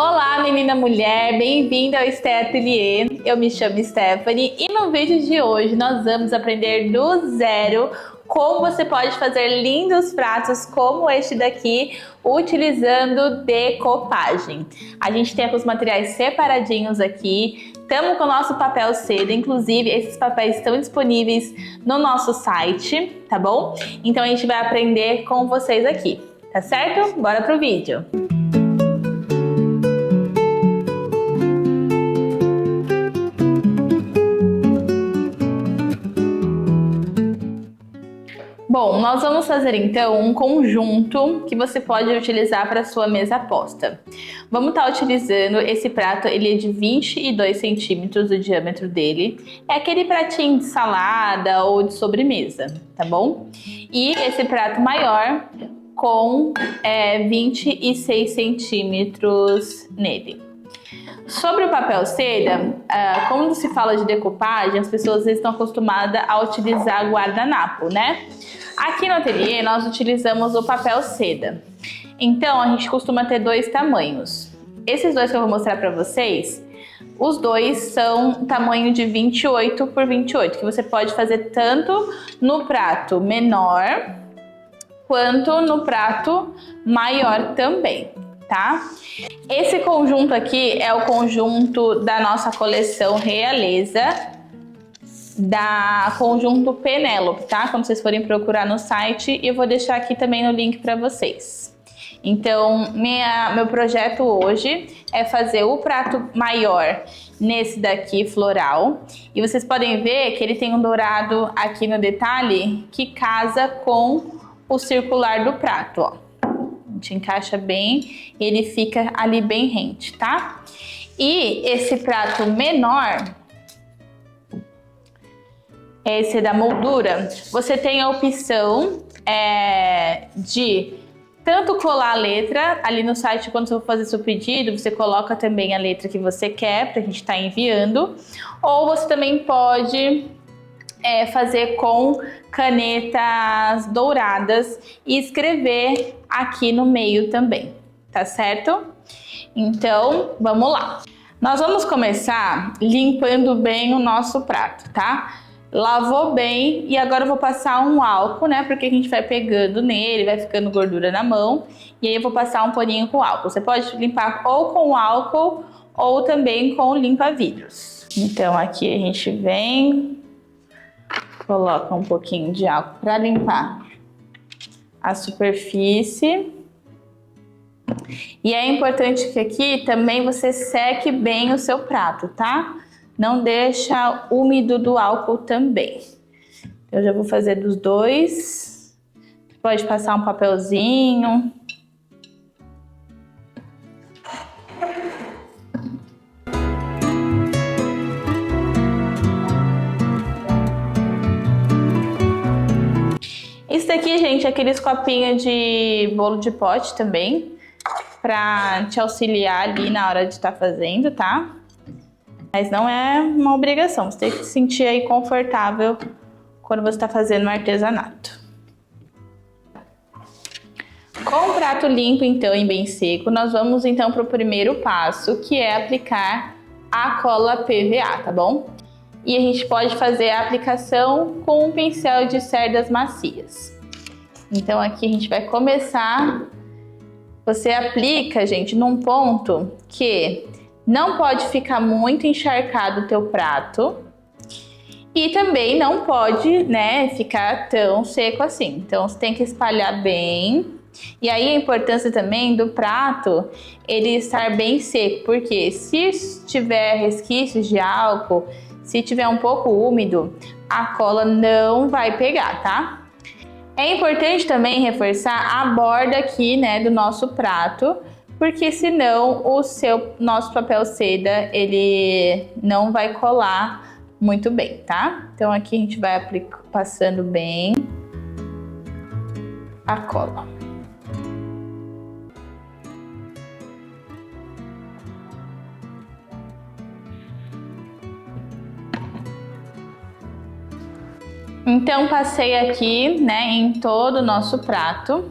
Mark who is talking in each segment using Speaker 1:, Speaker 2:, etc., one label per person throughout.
Speaker 1: Olá, menina mulher, bem-vinda ao Sté Atelier. Eu me chamo Stephanie e no vídeo de hoje nós vamos aprender do zero como você pode fazer lindos pratos como este daqui utilizando decopagem. A gente tem os materiais separadinhos aqui, estamos com o nosso papel seda, inclusive esses papéis estão disponíveis no nosso site, tá bom? Então a gente vai aprender com vocês aqui, tá certo? Bora pro vídeo! Bom, nós vamos fazer então um conjunto que você pode utilizar para sua mesa posta. Vamos estar utilizando esse prato, ele é de 22 centímetros o diâmetro dele. É aquele pratinho de salada ou de sobremesa, tá bom? E esse prato maior com 26 centímetros nele. Sobre o papel seda, quando se fala de decopagem, as pessoas estão acostumadas a utilizar guardanapo, né? Aqui no ateliê nós utilizamos o papel seda. Então a gente costuma ter dois tamanhos. Esses dois que eu vou mostrar para vocês, os dois são tamanho de 28 por 28, que você pode fazer tanto no prato menor quanto no prato maior também, tá? Esse conjunto aqui é o conjunto da nossa coleção Realeza, da conjunto Penélope, tá? Quando vocês forem procurar no site, eu vou deixar aqui também no link para vocês. Então, meu projeto hoje é fazer o prato maior nesse daqui floral. E vocês podem ver que ele tem um dourado aqui no detalhe que casa com o circular do prato, ó. A gente encaixa bem e ele fica ali bem rente, tá? E esse prato menor, esse da moldura, você tem a opção de tanto colar a letra ali no site. Quando você for fazer seu pedido, você coloca também a letra que você quer pra gente estar enviando, ou você também pode fazer com canetas douradas e escrever aqui no meio também, tá certo? Então, vamos lá. Nós vamos começar limpando bem o nosso prato, tá? Lavou bem e agora eu vou passar um álcool, né? Porque a gente vai pegando nele, vai ficando gordura na mão. E aí eu vou passar um paninho com álcool. Você pode limpar ou com álcool ou também com limpa-vidros. Então aqui a gente vem, coloca um pouquinho de álcool para limpar a superfície. E é importante que aqui também você seque bem o seu prato, tá? Não deixa úmido do álcool também. Eu já vou fazer dos dois. Pode passar um papelzinho. Isso daqui, gente, é aqueles copinhos de bolo de pote também, pra te auxiliar ali na hora de estar fazendo, tá? Mas não é uma obrigação, você tem que se sentir aí confortável quando você está fazendo um artesanato. Com o prato limpo então e bem seco, nós vamos então para o primeiro passo, que é aplicar a cola PVA, tá bom? E a gente pode fazer a aplicação com um pincel de cerdas macias. Então aqui a gente vai começar. Você aplica, gente, num ponto que não pode ficar muito encharcado o teu prato e também não pode, né, ficar tão seco assim. Então você tem que espalhar bem. E aí a importância também do prato ele estar bem seco, porque se tiver resquícios de álcool, se tiver um pouco úmido, a cola não vai pegar, tá? É importante também reforçar a borda aqui, né, do nosso prato, porque senão nosso papel seda ele não vai colar muito bem, tá? Então aqui a gente vai passando bem a cola. Então passei aqui, né, em todo o nosso prato.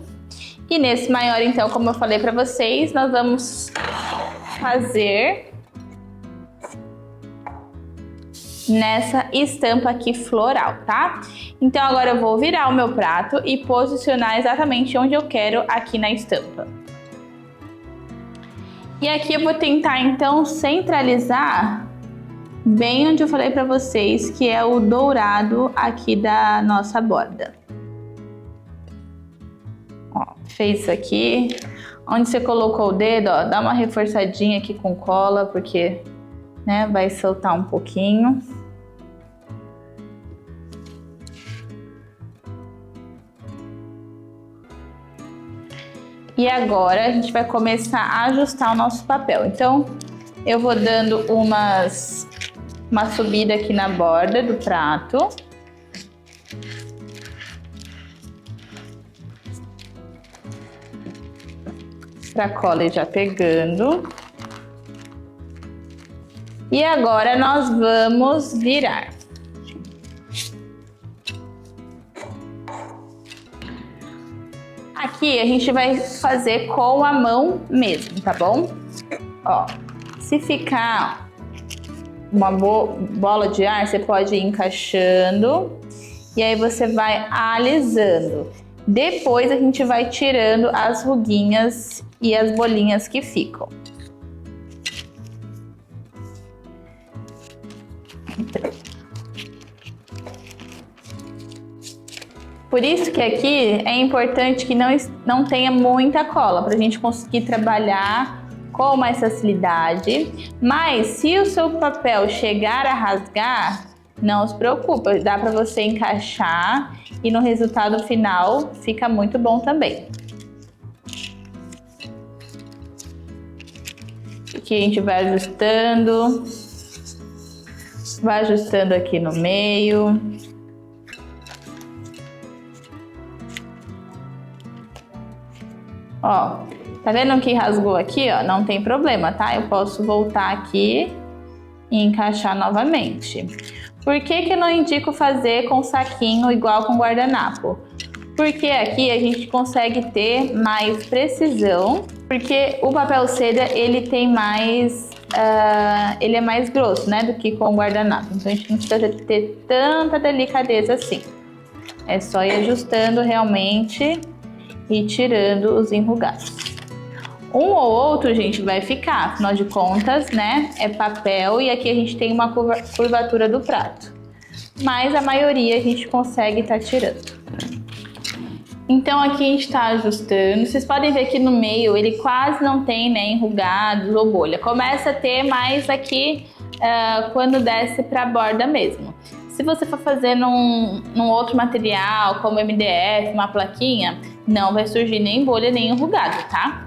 Speaker 1: E nesse maior, então, como eu falei para vocês, nós vamos fazer nessa estampa aqui floral, tá? Então agora eu vou virar o meu prato e posicionar exatamente onde eu quero aqui na estampa. E aqui eu vou tentar então centralizar bem onde eu falei para vocês, que é o dourado aqui da nossa borda. Ó, fez isso aqui. Onde você colocou o dedo, ó, dá uma reforçadinha aqui com cola, porque, né, vai soltar um pouquinho. E agora a gente vai começar a ajustar o nosso papel. Então, eu vou dando uma subida aqui na borda do prato. Pra cola ir já pegando. E agora nós vamos virar. Aqui a gente vai fazer com a mão mesmo, tá bom? Ó, se ficar uma bola de ar, você pode ir encaixando e aí você vai alisando. Depois a gente vai tirando as ruguinhas e as bolinhas que ficam. Por isso que aqui é importante que não tenha muita cola, para a gente conseguir trabalhar com mais facilidade. Mas se o seu papel chegar a rasgar, não se preocupe, dá para você encaixar e no resultado final fica muito bom também. Aqui a gente vai ajustando aqui no meio. Ó, tá vendo que rasgou aqui, ó? Não tem problema, tá? Eu posso voltar aqui e encaixar novamente. Por que que eu não indico fazer com saquinho igual com guardanapo? Porque aqui a gente consegue ter mais precisão, porque o papel seda ele tem mais, ele é mais grosso, né, do que com o guardanapo. Então a gente não precisa ter tanta delicadeza assim. É só ir ajustando realmente e tirando os enrugados. Um ou outro, gente, vai ficar, afinal de contas, né, é papel e aqui a gente tem uma curvatura do prato. Mas a maioria a gente consegue estar tirando. Então aqui a gente está ajustando. Vocês podem ver que no meio ele quase não tem, né, enrugados ou bolha. Começa a ter mais aqui quando desce para a borda mesmo. Se você for fazer num outro material, como MDF, uma plaquinha, não vai surgir nem bolha nem enrugado, tá?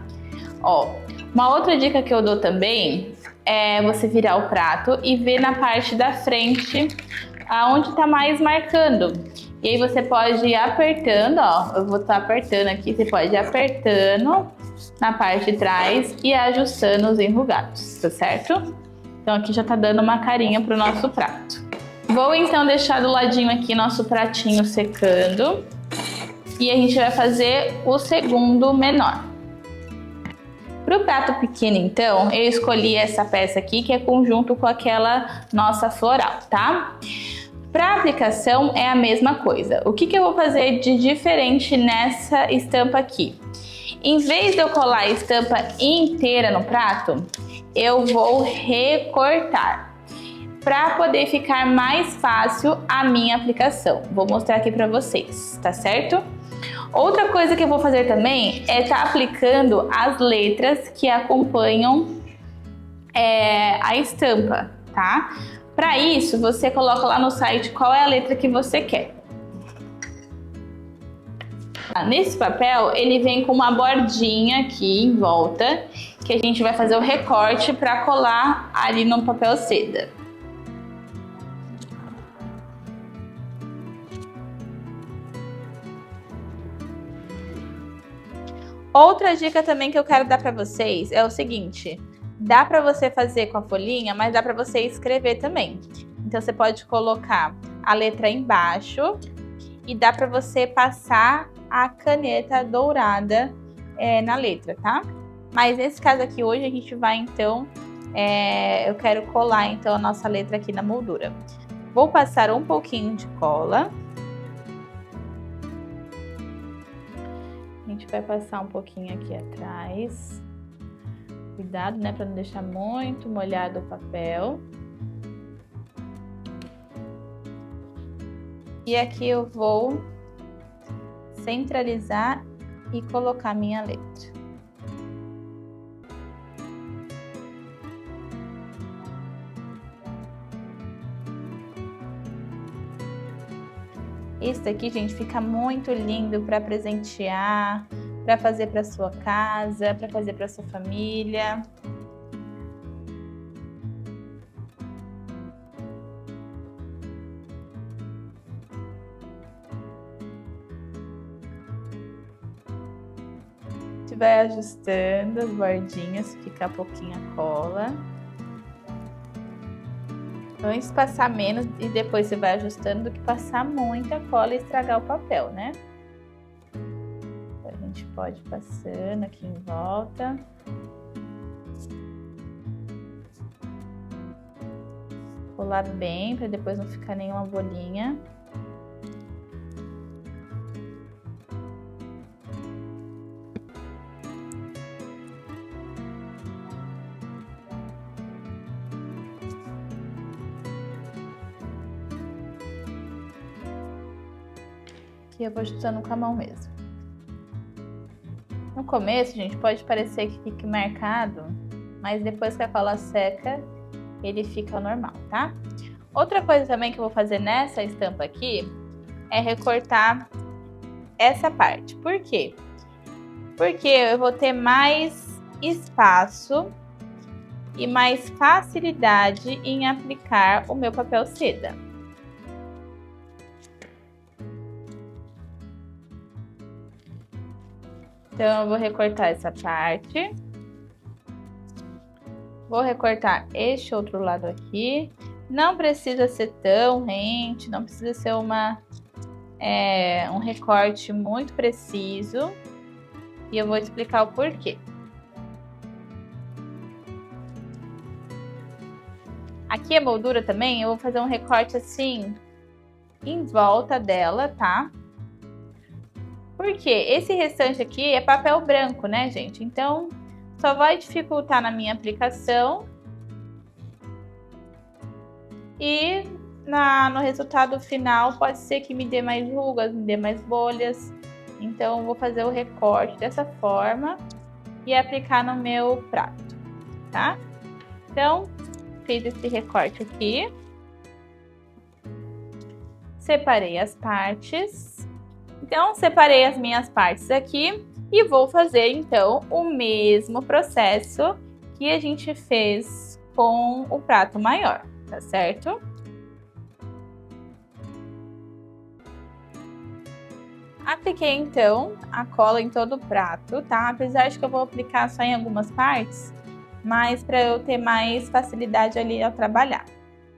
Speaker 1: Ó, uma outra dica que eu dou também é você virar o prato e ver na parte da frente aonde tá mais marcando. E aí você pode ir apertando, ó, eu vou estar apertando aqui, você pode ir apertando na parte de trás e ajustando os enrugados, tá certo? Então aqui já tá dando uma carinha pro nosso prato. Vou então deixar do ladinho aqui nosso pratinho secando e a gente vai fazer o segundo menor. Pro prato pequeno então, eu escolhi essa peça aqui que é conjunto com aquela nossa floral, tá? Para aplicação é a mesma coisa. O que eu vou fazer de diferente nessa estampa aqui? Em vez de eu colar a estampa inteira no prato, eu vou recortar para poder ficar mais fácil a minha aplicação. Vou mostrar aqui para vocês, tá certo? Outra coisa que eu vou fazer também é estar aplicando as letras que acompanham a estampa, tá? Para isso, você coloca lá no site qual é a letra que você quer. Nesse papel, ele vem com uma bordinha aqui em volta, que a gente vai fazer o recorte para colar ali no papel seda. Outra dica também que eu quero dar para vocês é o seguinte: dá para você fazer com a folhinha, mas dá para você escrever também. Então você pode colocar a letra embaixo e dá para você passar a caneta dourada na letra, tá? Mas nesse caso aqui hoje a gente vai então, eu quero colar então a nossa letra aqui na moldura. Vou passar um pouquinho de cola. A gente vai passar um pouquinho aqui atrás. Cuidado, né, para não deixar muito molhado o papel. E aqui eu vou centralizar e colocar minha letra. Isso aqui, gente, fica muito lindo para presentear, para fazer para sua casa, para fazer para sua família. A gente vai ajustando as bordinhas, ficar pouquinho a cola. Antes passar menos e depois você vai ajustando do que passar muita cola e estragar o papel, né? Então, a gente pode ir passando aqui em volta. Colar bem para depois não ficar nenhuma bolinha. Aqui eu vou ajustando com a mão mesmo. No começo, gente, pode parecer que fique marcado, mas depois que a cola seca, ele fica normal, tá? Outra coisa também que eu vou fazer nessa estampa aqui é recortar essa parte. Por quê? Porque eu vou ter mais espaço e mais facilidade em aplicar o meu papel seda. Então, eu vou recortar essa parte. Vou recortar este outro lado aqui. Não precisa ser tão rente, não precisa ser um recorte muito preciso. E eu vou explicar o porquê. Aqui a moldura também, eu vou fazer um recorte assim, em volta dela, tá? Porque esse restante aqui é papel branco, né, gente? Então, só vai dificultar na minha aplicação. E no resultado final, pode ser que me dê mais rugas, me dê mais bolhas. Então, eu vou fazer o recorte dessa forma e aplicar no meu prato, tá? Então, fiz esse recorte aqui. Separei as partes. Então, separei as minhas partes aqui e vou fazer, então, o mesmo processo que a gente fez com o prato maior, tá certo? Apliquei, então, a cola em todo o prato, tá? Apesar de que eu vou aplicar só em algumas partes, mas para eu ter mais facilidade ali ao trabalhar.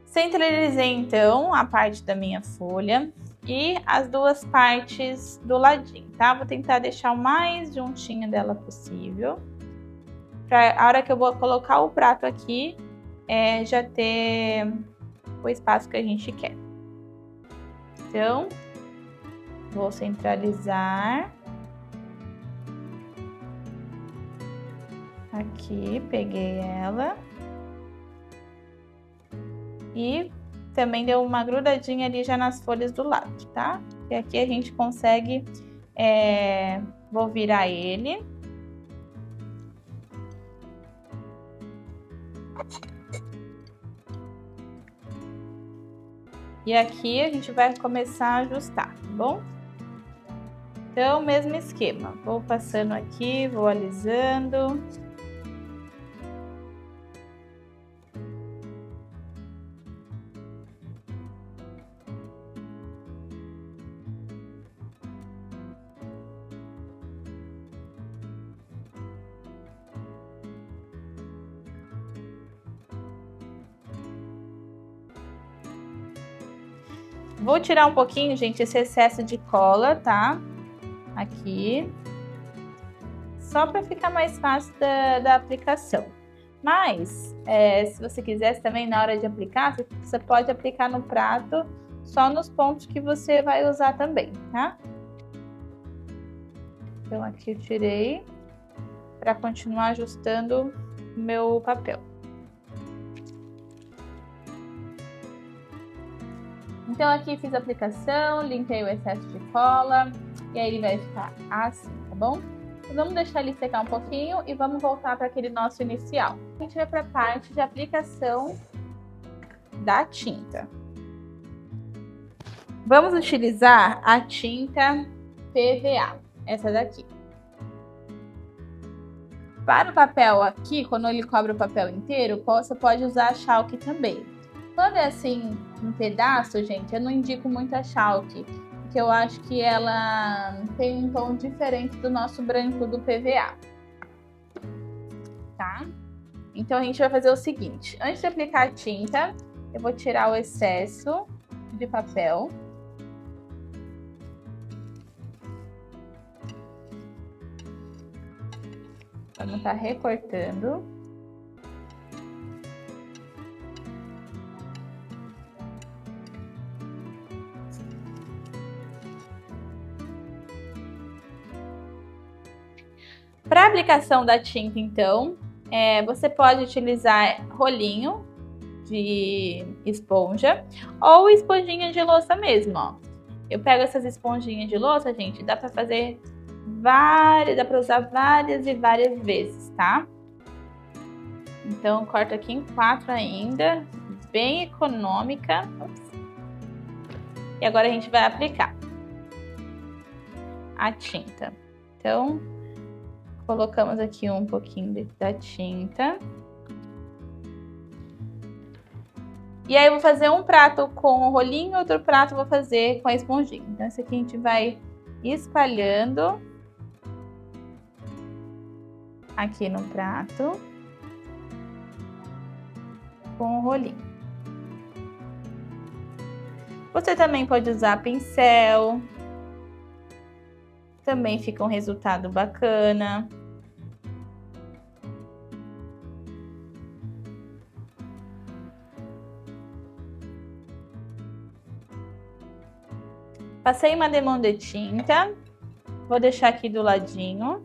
Speaker 1: Centralizei, então, a parte da minha folha e as duas partes do ladinho, tá? Vou tentar deixar o mais juntinho dela possível. Pra a hora que eu vou colocar o prato aqui, já ter o espaço que a gente quer. Então, vou centralizar. Aqui, peguei ela. E também deu uma grudadinha ali já nas folhas do lado, tá? E aqui a gente consegue, vou virar ele. E aqui a gente vai começar a ajustar, tá bom? Então, mesmo esquema. Vou passando aqui, vou alisando. Vou tirar um pouquinho, gente, esse excesso de cola, tá? Aqui. só para ficar mais fácil da aplicação. Mas, se você quisesse também, na hora de aplicar, você pode aplicar no prato só nos pontos que você vai usar também, tá? Então, aqui eu tirei para continuar ajustando o meu papel. Então, aqui fiz a aplicação, limpei o excesso de cola e aí ele vai ficar assim, tá bom? Vamos deixar ele secar um pouquinho e vamos voltar para aquele nosso inicial. A gente vai para a parte de aplicação da tinta. Vamos utilizar a tinta PVA, essa daqui. Para o papel aqui, quando ele cobre o papel inteiro, você pode usar a chalk também. Quando é assim, um pedaço, gente, eu não indico muito a chalk, porque eu acho que ela tem um tom diferente do nosso branco do PVA. Tá? Então a gente vai fazer o seguinte, antes de aplicar a tinta, eu vou tirar o excesso de papel. Vamos estar recortando. Para a aplicação da tinta, então, você pode utilizar rolinho de esponja ou esponjinha de louça mesmo, ó. Eu pego essas esponjinhas de louça, gente, dá para fazer dá para usar várias e várias vezes, tá? Então, corto aqui em 4 ainda, bem econômica. E agora a gente vai aplicar a tinta. Então, colocamos aqui um pouquinho da tinta. E aí eu vou fazer um prato com o rolinho, outro prato eu vou fazer com a esponjinha. Então, esse aqui a gente vai espalhando aqui no prato com o rolinho. Você também pode usar pincel. Também fica um resultado bacana. Passei uma demão de tinta. Vou deixar aqui do ladinho.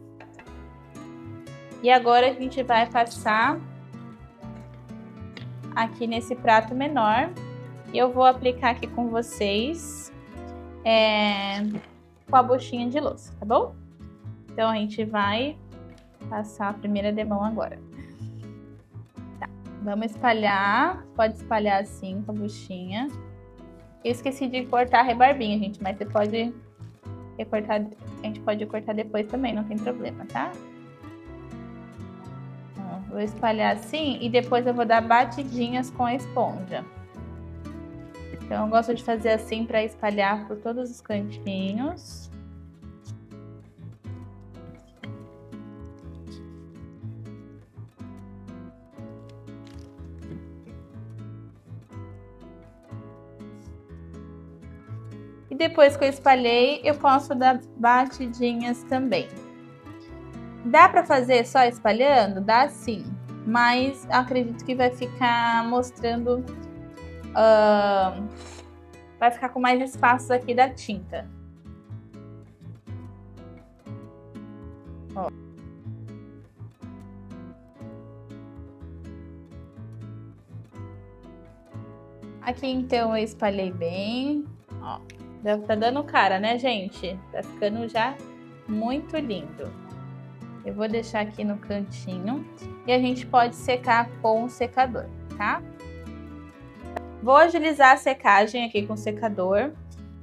Speaker 1: E agora a gente vai passar aqui nesse prato menor. E eu vou aplicar aqui com vocês com a buchinha de louça, tá bom? Então a gente vai passar a primeira demão agora. Tá, vamos espalhar. Pode espalhar assim com a buchinha. Eu esqueci de cortar a rebarbinha, gente, mas você pode recortar, a gente pode cortar depois também, não tem problema, tá? Vou espalhar assim e depois eu vou dar batidinhas com a esponja. Então eu gosto de fazer assim para espalhar por todos os cantinhos. E depois que eu espalhei, eu posso dar batidinhas também. Dá para fazer só espalhando? Dá sim, mas acredito que vai ficar mostrando, vai ficar com mais espaços aqui da tinta. Ó. Aqui então eu espalhei bem, ó. Já tá dando cara, né, gente? Tá ficando já muito lindo. Eu vou deixar aqui no cantinho e a gente pode secar com o secador, tá? Vou agilizar a secagem aqui com o secador.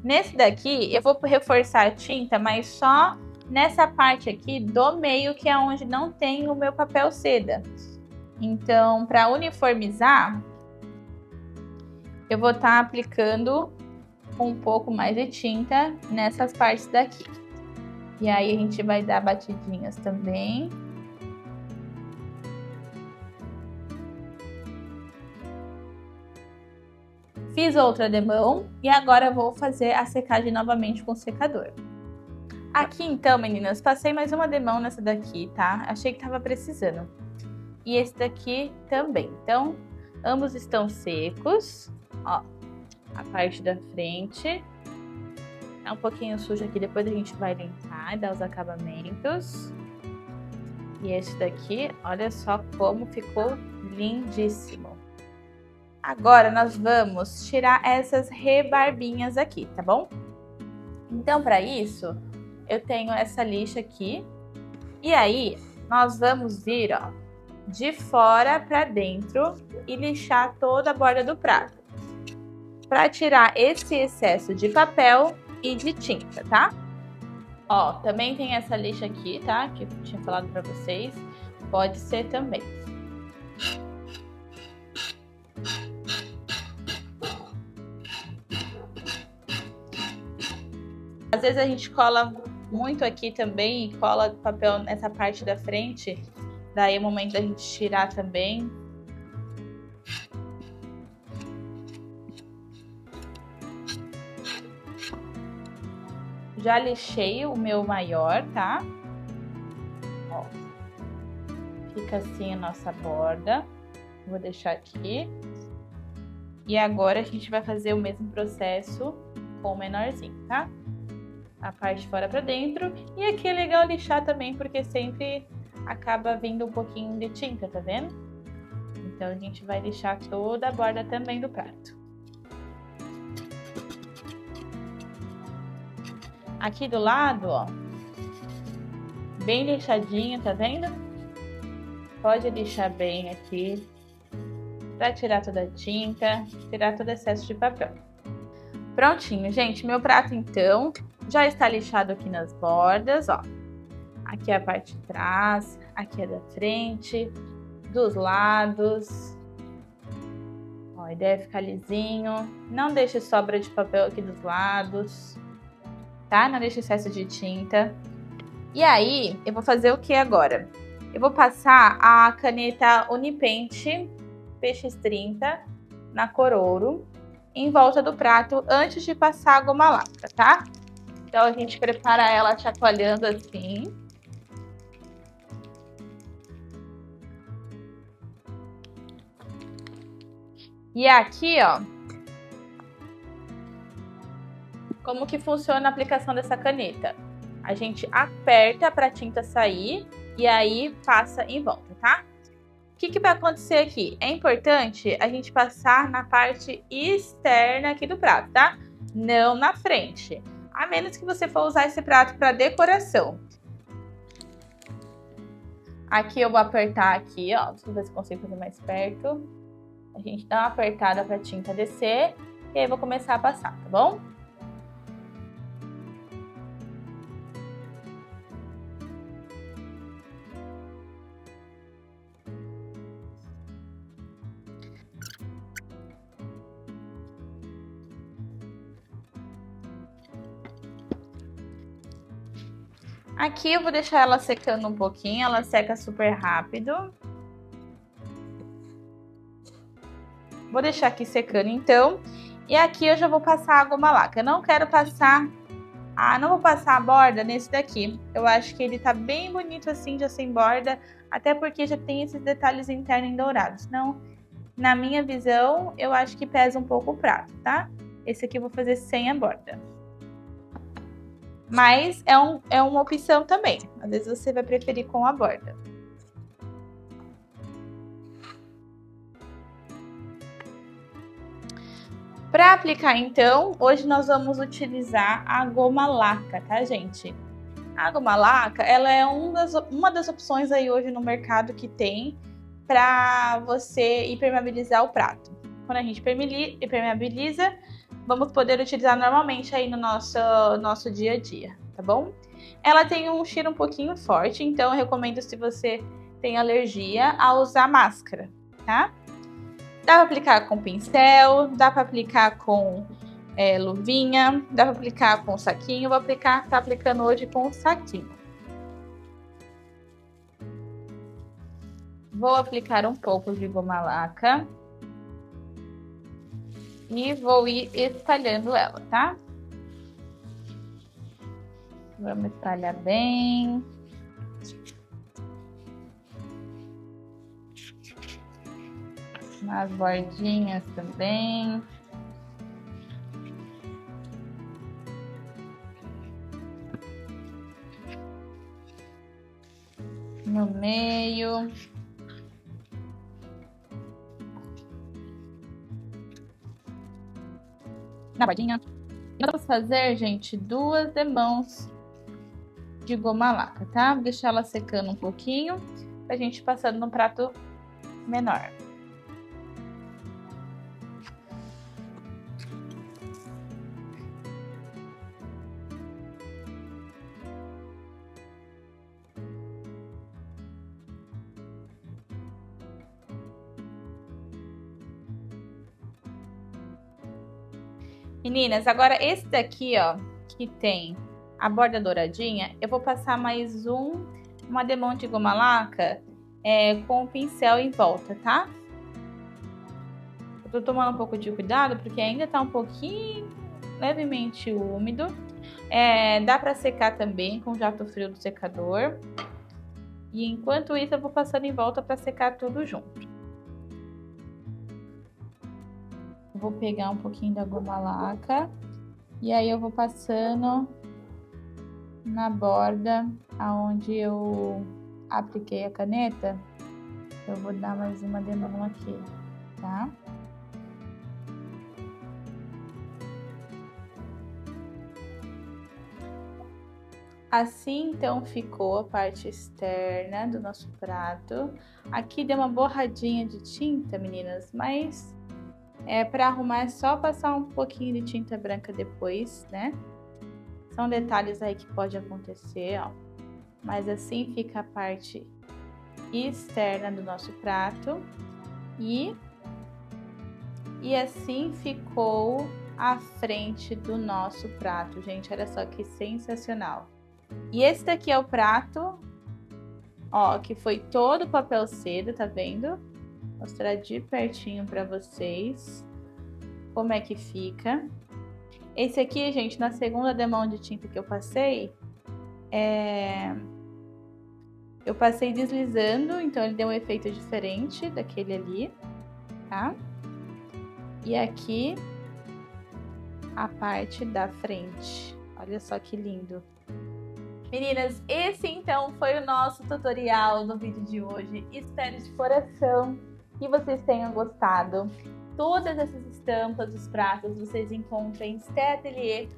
Speaker 1: Nesse daqui, eu vou reforçar a tinta, mas só nessa parte aqui do meio, que é onde não tem o meu papel seda. Então, para uniformizar, eu vou estar aplicando um pouco mais de tinta nessas partes daqui. E aí a gente vai dar batidinhas também. Fiz outra demão e agora eu vou fazer a secagem novamente com o secador. Aqui então, meninas, passei mais uma demão nessa daqui, tá? Achei que tava precisando. E esse daqui também. Então, ambos estão secos. Ó, a parte da frente. É um pouquinho sujo aqui, depois a gente vai limpar e dar os acabamentos. E esse daqui, olha só como ficou lindíssimo. Agora nós vamos tirar essas rebarbinhas aqui, tá bom? Então, para isso, eu tenho essa lixa aqui. E aí, nós vamos vir, ó, de fora para dentro e lixar toda a borda do prato. Para tirar esse excesso de papel e de tinta, tá? Ó, também tem essa lixa aqui, tá? Que eu tinha falado para vocês. Pode ser também. Às vezes a gente cola muito aqui também e cola papel nessa parte da frente. Daí é o momento da gente tirar também. Já lixei o meu maior, tá? Ó. Fica assim a nossa borda. Vou deixar aqui. E agora a gente vai fazer o mesmo processo com o menorzinho, tá? A parte de fora pra dentro. E aqui é legal lixar também, porque sempre acaba vindo um pouquinho de tinta, tá vendo? Então a gente vai lixar toda a borda também do prato. Aqui do lado, ó, bem lixadinho, tá vendo? Pode lixar bem aqui, pra tirar toda a tinta, tirar todo o excesso de papel. Prontinho, gente, meu prato então já está lixado aqui nas bordas, ó. Aqui é a parte de trás, aqui é da frente, dos lados. Ó, a ideia é ficar lisinho, não deixe sobra de papel aqui dos lados. Tá? Não deixe excesso de tinta. E aí, eu vou fazer o que agora? Eu vou passar a caneta Unipaint PX30 na cor ouro em volta do prato antes de passar a goma lacra, tá? Então a gente prepara ela chacoalhando assim. E aqui, ó, como que funciona a aplicação dessa caneta? A gente aperta para a tinta sair e aí passa em volta, tá? O que vai acontecer aqui? É importante a gente passar na parte externa aqui do prato, tá? Não na frente. A menos que você for usar esse prato para decoração. Aqui eu vou apertar aqui, ó. Deixa eu ver se consigo fazer mais perto. A gente dá uma apertada para a tinta descer e aí eu vou começar a passar, tá bom? Aqui eu vou deixar ela secando um pouquinho, ela seca super rápido. Vou deixar aqui secando então. E aqui eu já vou passar a goma lacra. Eu não quero passar... não vou passar a borda nesse daqui. Eu acho que ele tá bem bonito assim, já sem borda. Até porque já tem esses detalhes internos em dourados. Não, na minha visão, eu acho que pesa um pouco o prato, tá? Esse aqui eu vou fazer sem a borda. Mas é uma opção também. Às vezes você vai preferir com a borda. Para aplicar, então, hoje nós vamos utilizar a goma laca, tá, gente? A goma laca, ela é uma das opções aí hoje no mercado que tem para você impermeabilizar o prato. Quando a gente impermeabiliza, vamos poder utilizar normalmente aí no nosso dia a dia, tá bom? Ela tem um cheiro um pouquinho forte, então eu recomendo, se você tem alergia, a usar máscara, tá? Dá para aplicar com pincel, dá para aplicar com luvinha, dá para aplicar com saquinho. Vou tá aplicando hoje com o saquinho. Vou aplicar um pouco de goma laca e vou ir espalhando ela, tá? Vamos espalhar bem. Nas bordinhas também. No meio. Na bordinha. E vamos fazer, gente, 2 demãos de goma laca, tá? Vou deixar ela secando um pouquinho pra gente ir passando no prato menor. Meninas, agora esse daqui, ó, que tem a borda douradinha, eu vou passar mais uma demão de goma laca com o pincel em volta, tá? Eu tô tomando um pouco de cuidado porque ainda tá um pouquinho levemente úmido. Dá pra secar também com o jato frio do secador. E enquanto isso eu vou passando em volta pra secar tudo junto. Vou pegar um pouquinho da goma laca e aí eu vou passando na borda aonde eu apliquei a caneta. Eu vou dar mais uma demão aqui, tá? Assim, então, ficou a parte externa do nosso prato. Aqui deu uma borradinha de tinta, meninas, mas para arrumar é só passar um pouquinho de tinta branca depois, né? São detalhes aí que pode acontecer, ó. Mas assim fica a parte externa do nosso prato. E assim ficou a frente do nosso prato, gente. Olha só que sensacional. E esse daqui é o prato, ó, que foi todo papel seda, tá vendo? Vou mostrar de pertinho pra vocês como é que fica. Esse aqui, gente, na segunda demão de tinta que eu passei, eu passei deslizando, então ele deu um efeito diferente daquele ali, tá? E aqui a parte da frente. Olha só que lindo. Meninas, esse então foi o nosso tutorial no vídeo de hoje. Espero de coração que vocês tenham gostado. Todas essas estampas dos pratos vocês encontram em steatelier.com.br.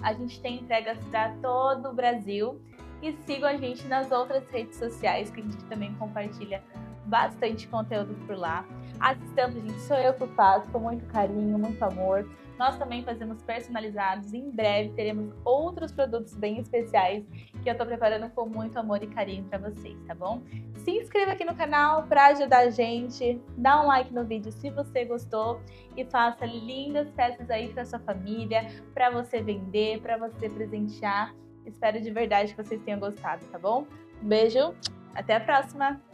Speaker 1: A gente tem entregas para todo o Brasil. E sigam a gente nas outras redes sociais, que a gente também compartilha bastante conteúdo por lá. As estampas, gente, sou eu que faço com muito carinho, muito amor. Nós também fazemos personalizados. Em breve teremos outros produtos bem especiais que eu tô preparando com muito amor e carinho para vocês, tá bom? Se inscreva aqui no canal para ajudar a gente, dá um like no vídeo se você gostou e faça lindas peças aí para sua família, para você vender, para você presentear. Espero de verdade que vocês tenham gostado, tá bom? Um beijo, até a próxima!